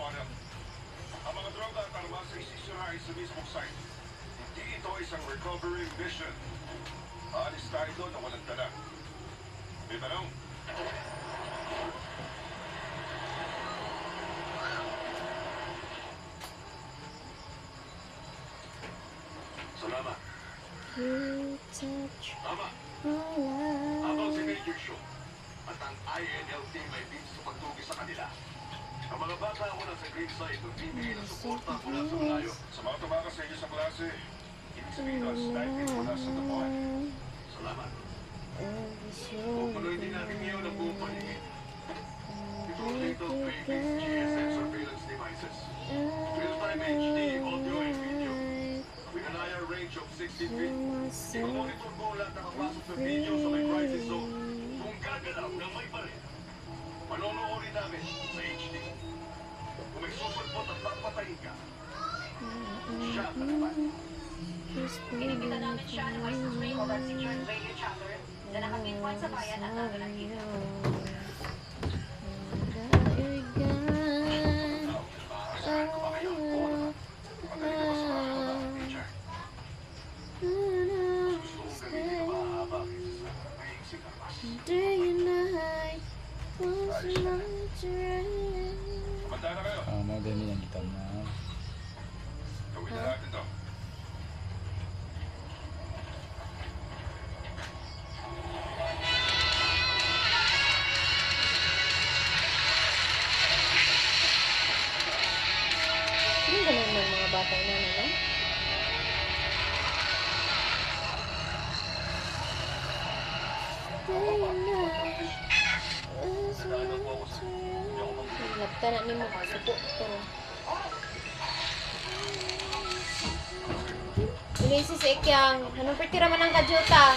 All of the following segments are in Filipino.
spotted. Ang mga droga at armas ay sisirain sa mismong site. Hindi ito isang recovery mission. Aalis tayo doon na walang dala. May tanong? Salamat. Tama. Habang si Major Shaw at ang INLT may bid sa pagtugi sa kanila. Ang mga bata mula sa green side magbibigay ng suporta mula sa malayo. Sa mga tumakas sa inyo sa klase, ibig sabihin ang sniping mula sa tapuan. Salamat. Pupuloy din natin ngayon ang buong paligid. Ito ang little baby GSM surveillance devices. Real-time HD, audio and video. With an IR range of 60 feet. I-monitor mo lahat nakapasok sa video sa may crisis zone. Kung gagalaw na may baril, manonoodin namin sa HD. Kung may susulpot at papatayin ka, siya ka naman. Inibita namin siya ng license plate over secured radio chatter na nakapinpoint sa bayan at nagalang dito. Mga ganyan ang itam na. Gawin na natin to. Yung ganun ng mga bata na nila. Lapta na ni mo supo to. Ilisi sa ikyang. Anong pertira man ang kadyota?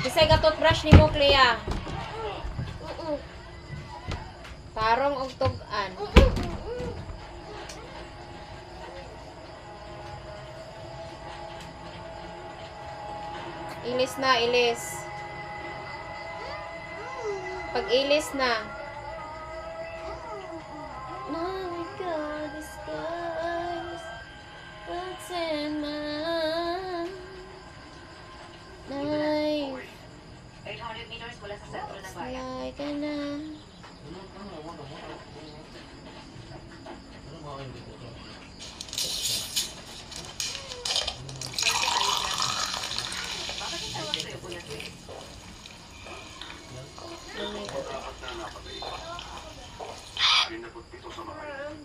Isay ka toothbrush ni mo, Clea. Tarong og tug-an. Ilis na, ilis. Pag ilis na. Now we got the skies, what's in my life? 800 meters mula sa sentro ng bayan. Like an Bakit ang tawag sa'yo, Kuya Chris? Apat na napatay. 27 sa mga yun.